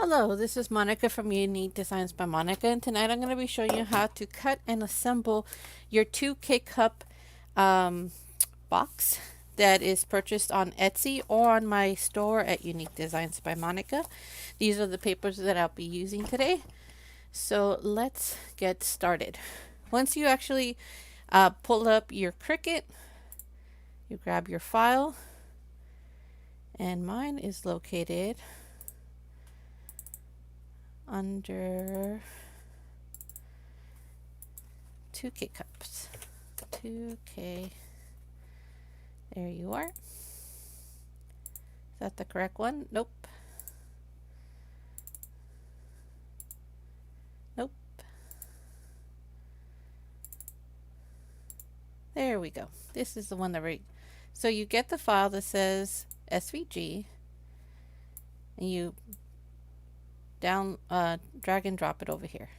Hello, this is Monica from Unique Designs by Monica, and tonight I'm going to be showing you how to cut and assemble your 2 K Cup box that is purchased on Etsy or on my store at Unique Designs by Monica. These are the papers that I'll be using today. So let's get started. Once you actually pull up your Cricut, you grab your file, and mine is located under 2K cups. 2K. There you are. Is that the correct one? Nope. Nope. There we go. This is the one that so you get the file that says SVG, and you drag and drop it over here.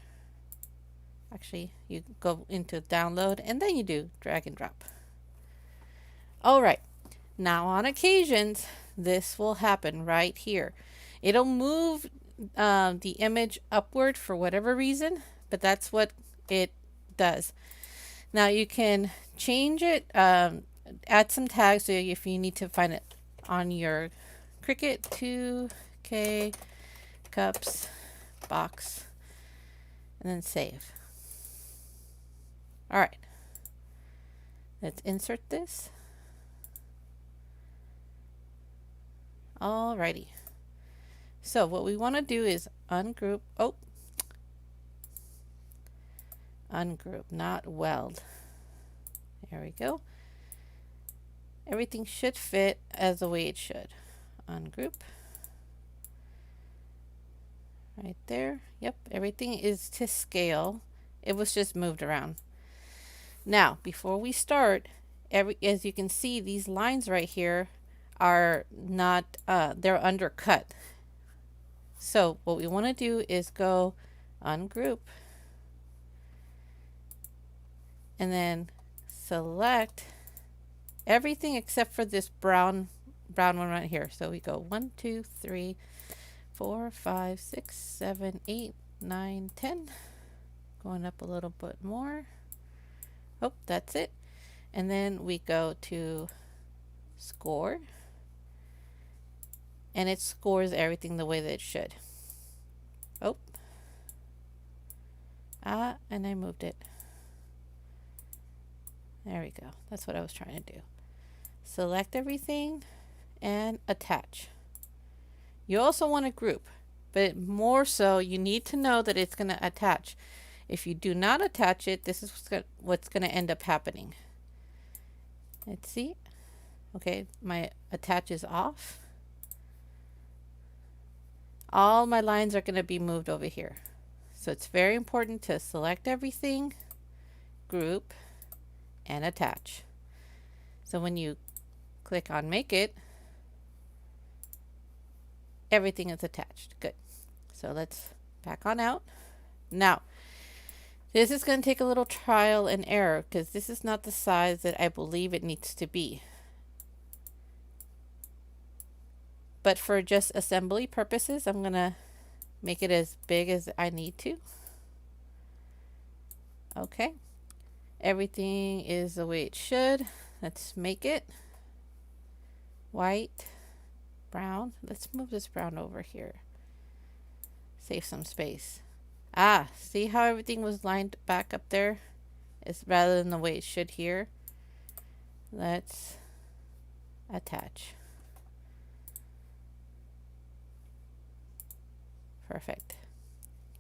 Actually, you go into download and then you do drag and drop. All right. Now on occasions, this will happen right here. It'll move the image upward for whatever reason, but that's what it does. Now you can change it, add some tags so if you need to find it on your Cricut. 2K Cups Box, and then save. All right, let's insert this. Alrighty, so what we want to do is ungroup. Ungroup, not weld. There we go. Everything should fit as the way it should. Ungroup. Right there. Yep, everything is to scale. It was just moved around. Now, before we start, as you can see, these lines right here are not, they're undercut. So what we want to do is go ungroup and then select everything except for this brown one right here. So we go 1, 2, 3, 4, 5, 6, 7, 8, 9, 10. Going up a little bit more. Oh, that's it. And then we go to score. And it scores everything the way that it should. Oh. And I moved it. There we go. That's what I was trying to do. Select everything and attach. You also want to group, but more so you need to know that it's going to attach. If you do not attach it, this is what's going to end up happening. Let's see. Okay, my attach is off. All my lines are going to be moved over here. So it's very important to select everything, group, and attach. So when you click on make it, everything is attached. Good. So let's back on out. Now, this is going to take a little trial and error because this is not the size that I believe it needs to be. But for just assembly purposes, I'm going to make it as big as I need to. Okay. Everything is the way it should. Let's make it white, brown. Let's move this brown over here. Save some space. See how everything was lined back up there? It's rather than the way it should here. Let's attach. Perfect.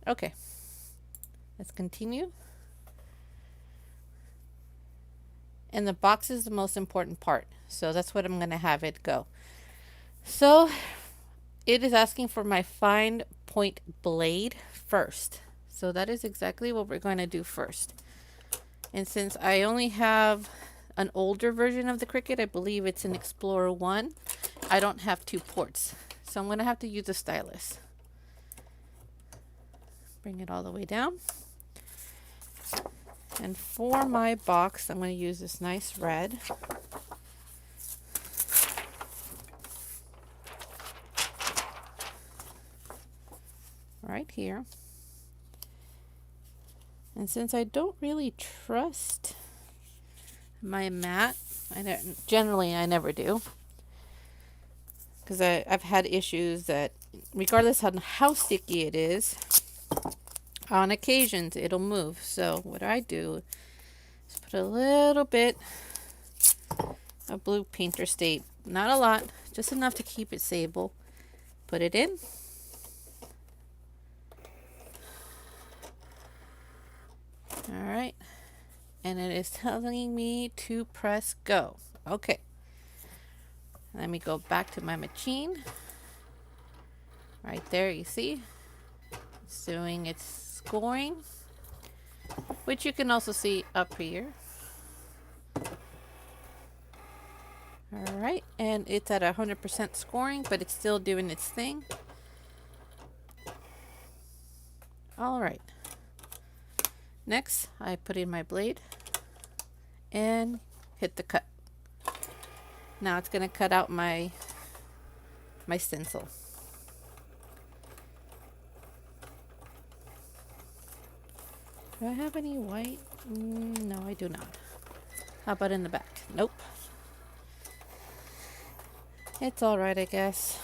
Okay. Let's continue. And the box is the most important part. So that's what I'm going to have it go. So it is asking for my fine point blade first. So that is exactly what we're going to do first. And since I only have an older version of the Cricut, I believe it's an Explorer 1, I don't have 2 ports. So I'm going to have to use a stylus. Bring it all the way down. And for my box, I'm going to use this nice red. right here. And since I don't really trust my mat, generally I never do, because I've had issues that regardless of how sticky it is, on occasions it'll move. So what I do is put a little bit of blue painter state, not a lot, just enough to keep it stable. Put it in. All right, and it is telling me to press go. Okay, let me go back to my machine. Right there, you see it's doing its scoring, which you can also see up here. All right, and it's at 100% scoring, but it's still doing its thing. All right, next I put in my blade and hit the cut. Now it's going to cut out my stencil. Do I have any white? No, I do not. How about in the back? Nope. It's all right, I guess.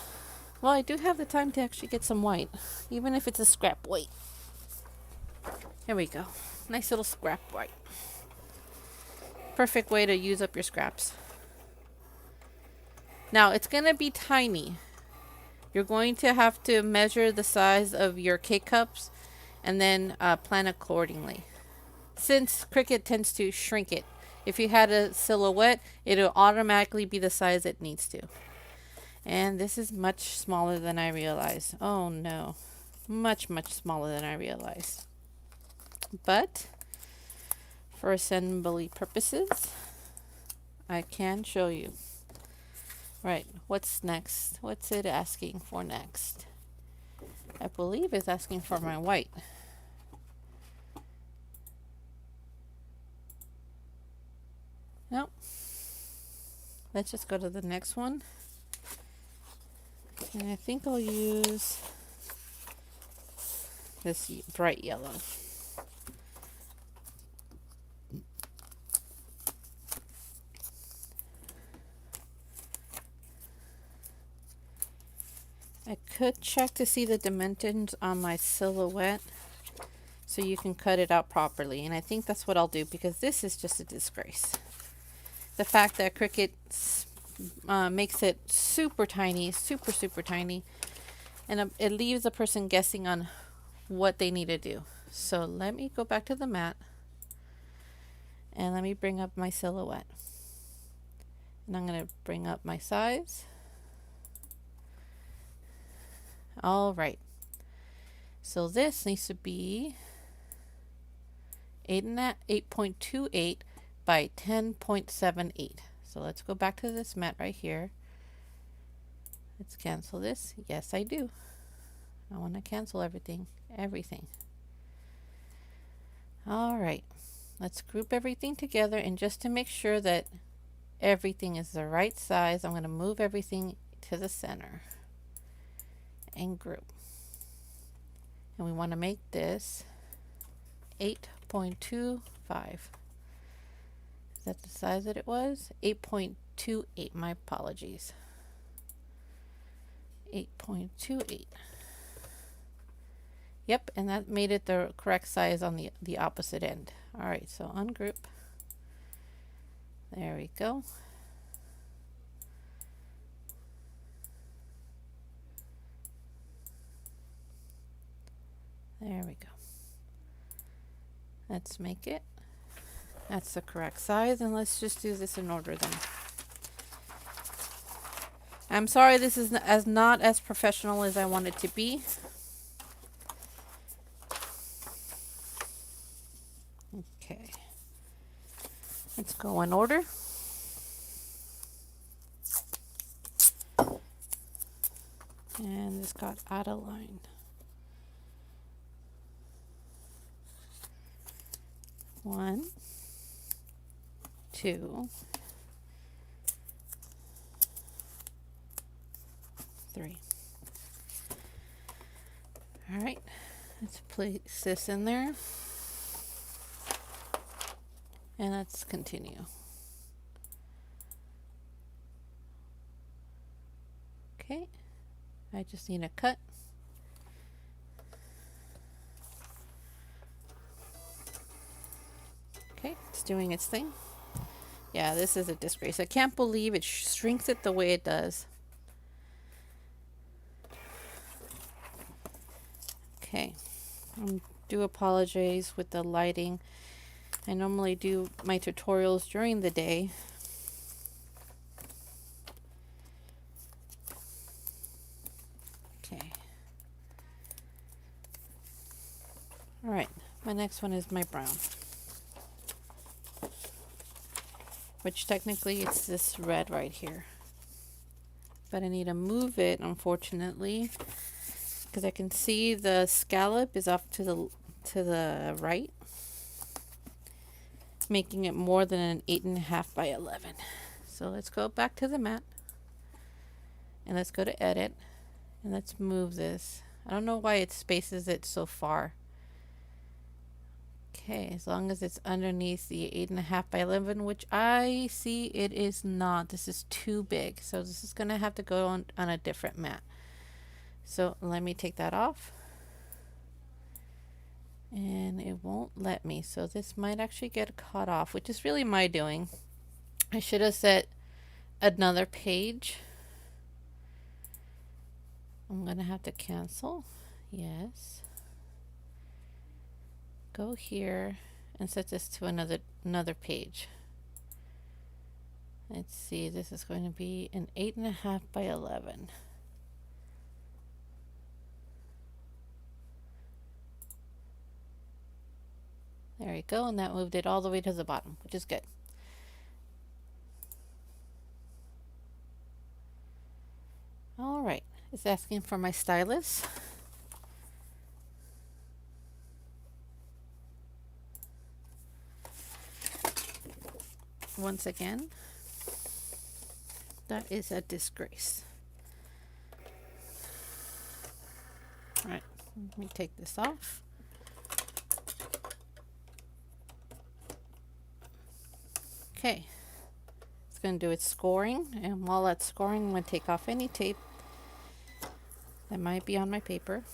Well, I do have the time to actually get some white, even if it's a scrap white. Here we go. Nice little scrap white. Perfect way to use up your scraps. Now, it's going to be tiny. You're going to have to measure the size of your K cups and then plan accordingly. Since Cricut tends to shrink it, if you had a silhouette, it'll automatically be the size it needs to. And this is much smaller than I realized. Oh no, much smaller than I realized. But for assembly purposes, I can show you. Right, what's next? What's it asking for next? I believe it's asking for my white. Nope. Let's just go to the next one. And I think I'll use this bright yellow. I could check to see the dimensions on my silhouette so you can cut it out properly. And I think that's what I'll do, because this is just a disgrace. The fact that Cricut makes it super tiny, super tiny, and it leaves a person guessing on what they need to do. So let me go back to the mat and let me bring up my silhouette. And I'm going to bring up my size. All right. So this needs to be 8.28 by 10.78. So let's go back to this mat right here. Let's cancel this. Yes, I do. I want to cancel everything. All right. Let's group everything together, and just to make sure that everything is the right size, I'm going to move everything to the center and group. And we want to make this 8.25. Is that the size that it was? 8.28. My apologies. 8.28. Yep, and that made it the correct size on the opposite end. All right, so ungroup. There we go. There we go. Let's make it. That's the correct size, and let's just do this in order then. I'm sorry this is not as professional as I want it to be. Okay. Let's go in order. And this got out of line. 1, 2, 3. All right, let's place this in there. And let's continue. Okay, I just need a cut. Okay, it's doing its thing. Yeah, this is a disgrace. I can't believe it shrinks it the way it does. Okay, I do apologize with the lighting. I normally do my tutorials during the day. Okay. All right, my next one is my brown. Which technically it's this red right here. But I need to move it, unfortunately, because I can see the scallop is off to the right, making it more than an 8.5 by 11. So let's go back to the mat and let's go to edit and let's move this. I don't know why it spaces it so far. Okay, as long as it's underneath the 8.5 by 11, which I see it is not. This is too big, so this is gonna have to go on a different mat. So let me take that off. And it won't let me, so this might actually get cut off, which is really my doing. I should have set another page. I'm gonna have to cancel. Yes. Go here and set this to another page. Let's see, this is going to be an 8.5 by 11. There we go, and that moved it all the way to the bottom, which is good. All right, it's asking for my stylus. Once again, that is a disgrace. All right, let me take this off. Okay, it's going to do its scoring, and while that's scoring, I'm going to take off any tape that might be on my paper.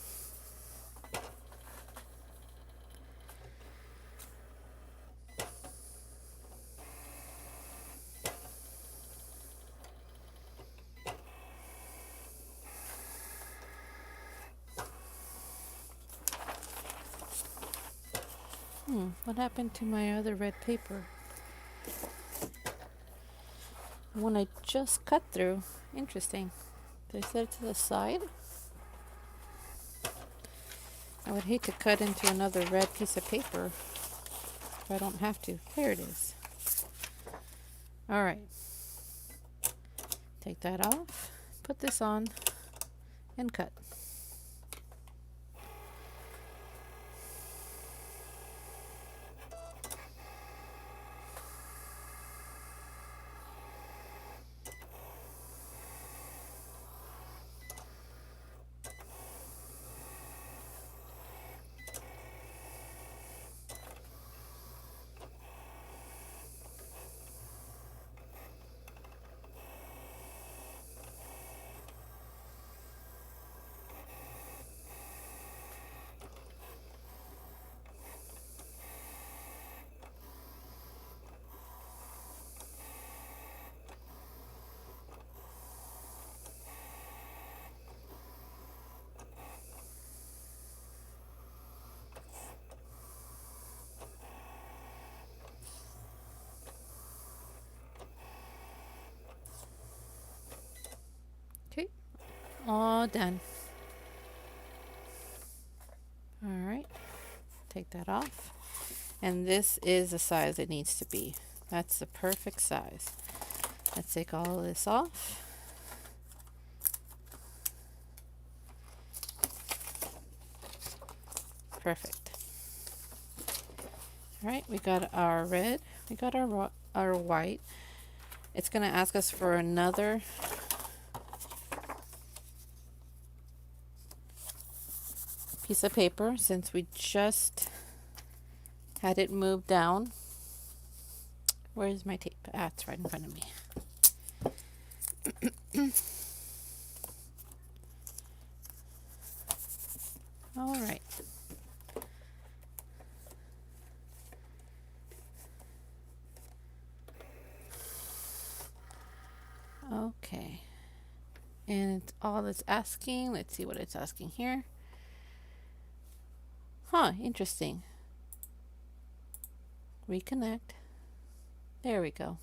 What happened to my other red paper? The one I just cut through. Interesting. Did I set it to the side? I would hate to cut into another red piece of paper if I don't have to. There it is. All right. Take that off, put this on, and cut. Okay, all done. All right, take that off. And this is the size it needs to be. That's the perfect size. Let's take all of this off. Perfect. All right, we got our red, we got our white. It's going to ask us for another piece of paper since we just had it moved down. Where is my tape? Ah, it's right in front of me. All right. Okay. And it's all it's asking. Let's see what it's asking here. Huh, interesting. Reconnect. There we go.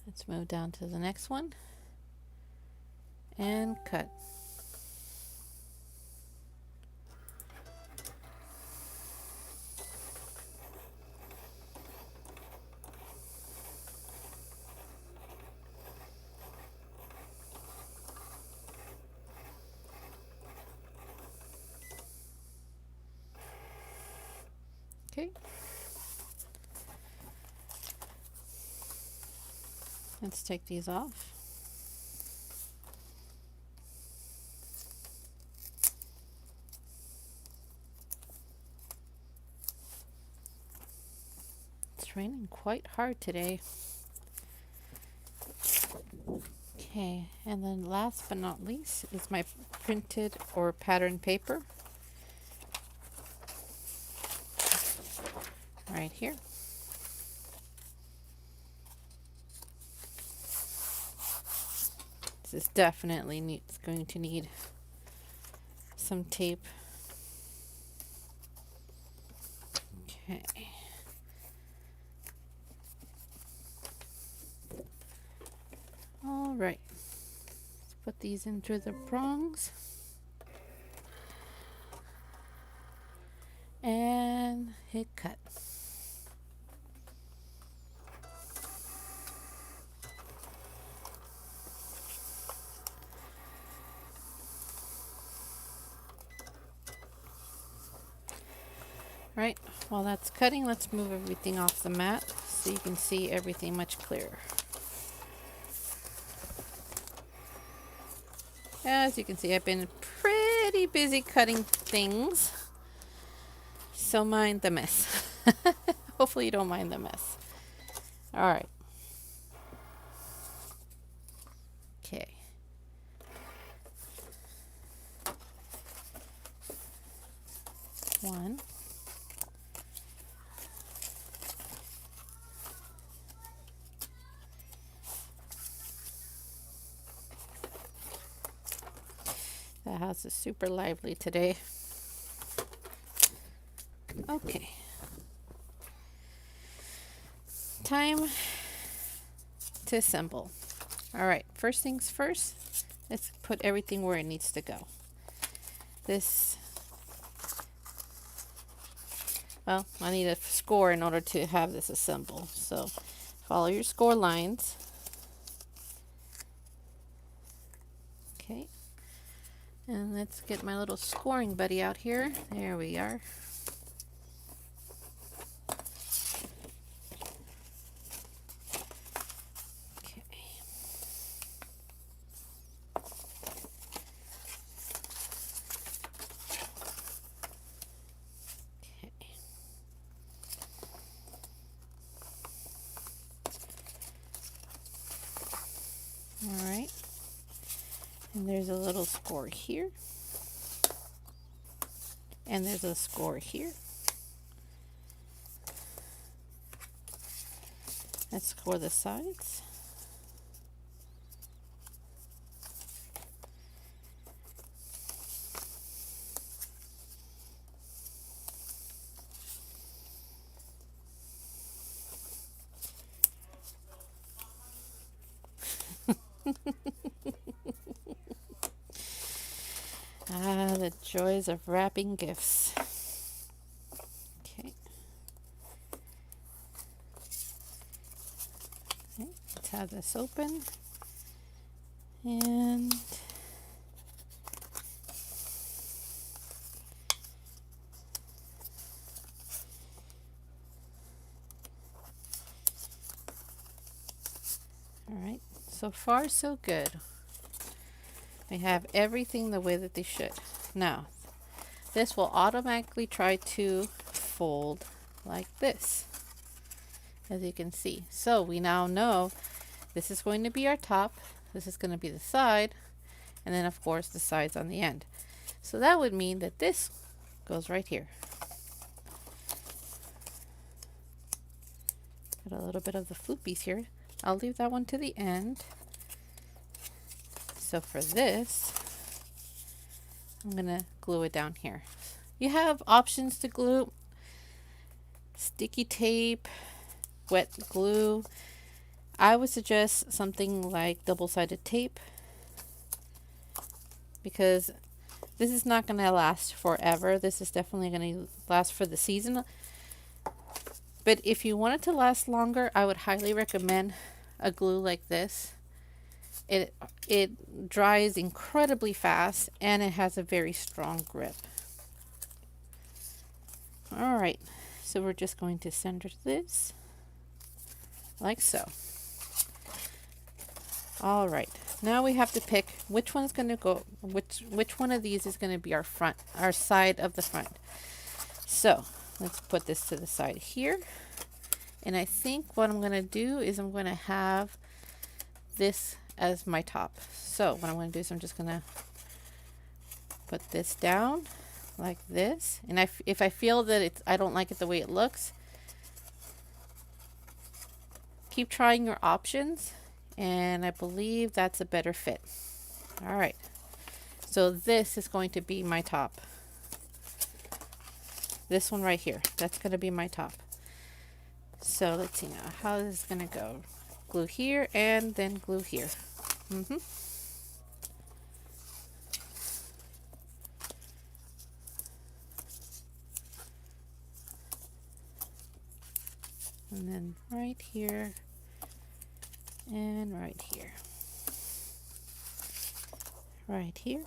Let's move down to the next one. And cut. Okay. Let's take these off. It's raining quite hard today. Okay, and then last but not least is my printed or pattern paper. Right here. This is definitely going to need some tape. Okay. All right. Let's put these into the prongs. And hit cut. Right, while that's cutting, let's move everything off the mat so you can see everything much clearer. As you can see, I've been pretty busy cutting things, so mind the mess. Hopefully you don't mind the mess. All right. Okay. One. The house is super lively today. Okay. Time to assemble. All right, first things first, let's put everything where it needs to go. Well, I need a score in order to have this assemble. So follow your score lines. Okay. And let's get my little scoring buddy out here. There we are. Okay. Okay. All right. And there's a little score here. And there's a score here. Let's score the sides. Ah, the joys of wrapping gifts. Okay. Okay, let's have this open. And all right, so far so good. They have everything the way that they should. Now, this will automatically try to fold like this, as you can see. So we now know this is going to be our top, this is going to be the side, and then of course the sides on the end. So that would mean that this goes right here. Got a little bit of the floopies here. I'll leave that one to the end. So for this, I'm gonna glue it down here. You have options to glue: sticky tape, wet glue. I would suggest something like double-sided tape, because this is not gonna last forever. This is definitely gonna last for the season. But if you want it to last longer, I would highly recommend a glue like this. It dries incredibly fast and it has a very strong grip. All right, so we're just going to center this like so. All right, now we have to pick which one's going to go, which one of these is going to be our front, our side of the front. So let's put this to the side here. And I think what I'm going to do is I'm going to have this as my top. So what I'm going to do is I'm just going to put this down like this. And if I feel that I don't like it the way it looks, keep trying your options. And I believe that's a better fit. All right. So this is going to be my top. This one right here. That's going to be my top. So let's see now how this is going to go. Glue here and then glue here. And then right here and right here. Right here.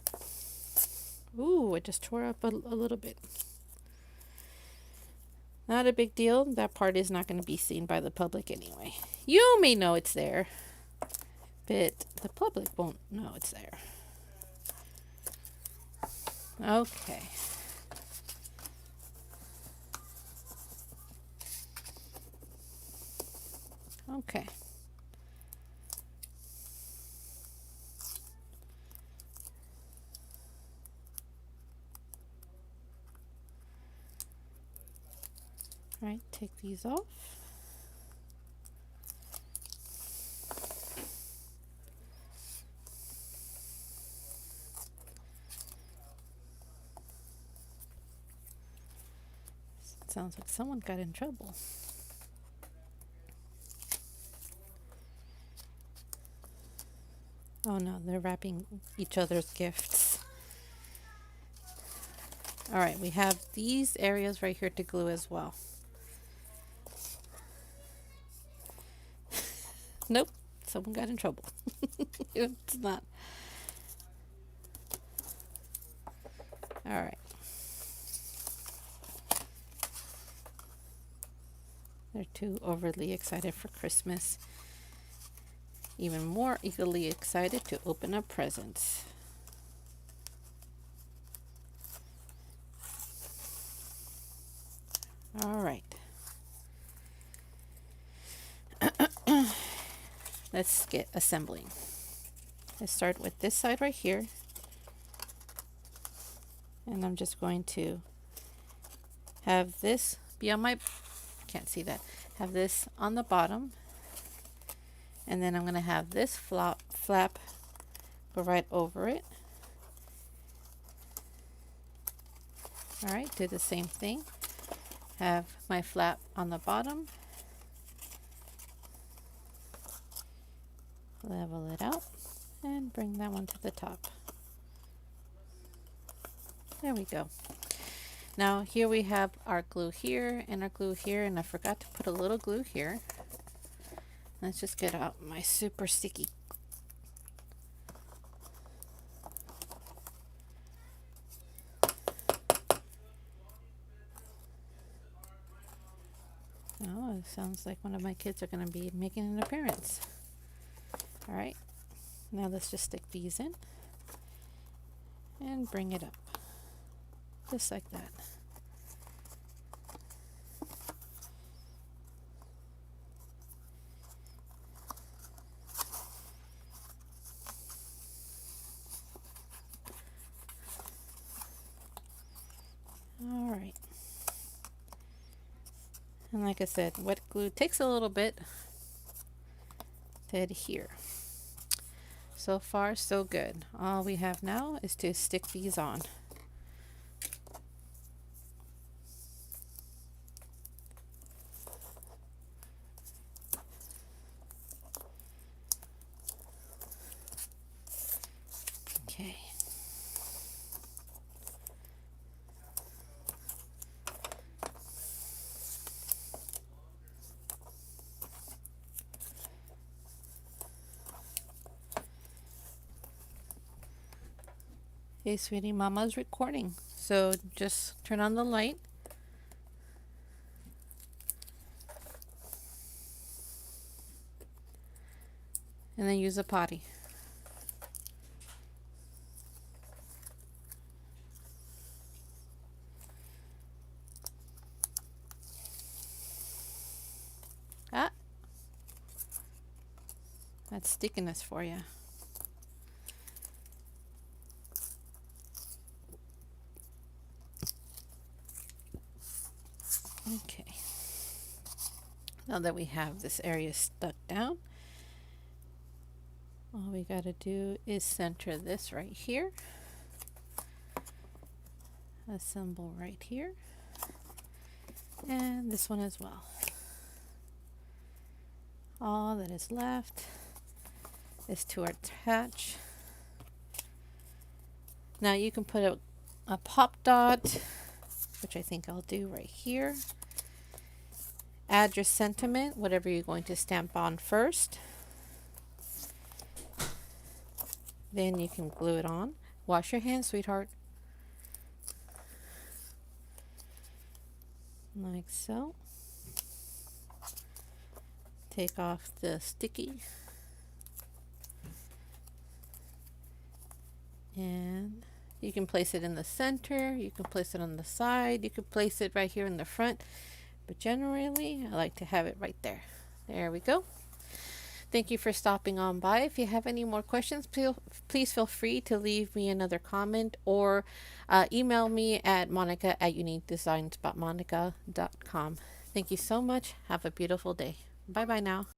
Ooh, I just tore up a little bit. Not a big deal. That part is not going to be seen by the public anyway. You may know it's there, but the public won't know it's there. Okay. Okay. All right, take these off. Sounds like someone got in trouble. Oh no, they're wrapping each other's gifts. All right, we have these areas right here to glue as well. Nope, someone got in trouble. It's not. All right. They're too overly excited for Christmas. Even more eagerly excited to open up presents. All right. Let's get assembling. Let's start with this side right here. And I'm just going to have this be on my, can't see that, have this on the bottom. And then I'm going to have this flap go right over it. All right, do the same thing. Have my flap on the bottom. Level it out and bring that one to the top. There we go. Now here we have our glue here and our glue here, and I forgot to put a little glue here. Let's just get out my super sticky. Oh, it sounds like one of my kids are going to be making an appearance. All right, now let's just stick these in. and bring it up, just like that. All right. And like I said, wet glue takes a little bit to adhere. So far, so good. All we have now is to stick these on. Okay. Hey, sweetie, Mama's recording. So just turn on the light. And then use a potty. Ah, that's stickiness for you. Okay. Now that we have this area stuck down, all we got to do is center this right here. Assemble right here. And this one as well. All that is left is to attach. Now you can put a pop dot, which I think I'll do right here. Add your sentiment, whatever you're going to stamp on first. Then you can glue it on. Wash your hands, sweetheart. Like so. Take off the sticky. And you can place it in the center, you can place it on the side, you can place it right here in the front, but generally I like to have it right there. There we go. Thank you for stopping on by. If you have any more questions, please feel free to leave me another comment or email me at monica@uniquedesignsbymonica.com. Thank you so much. Have a beautiful day. Bye bye now.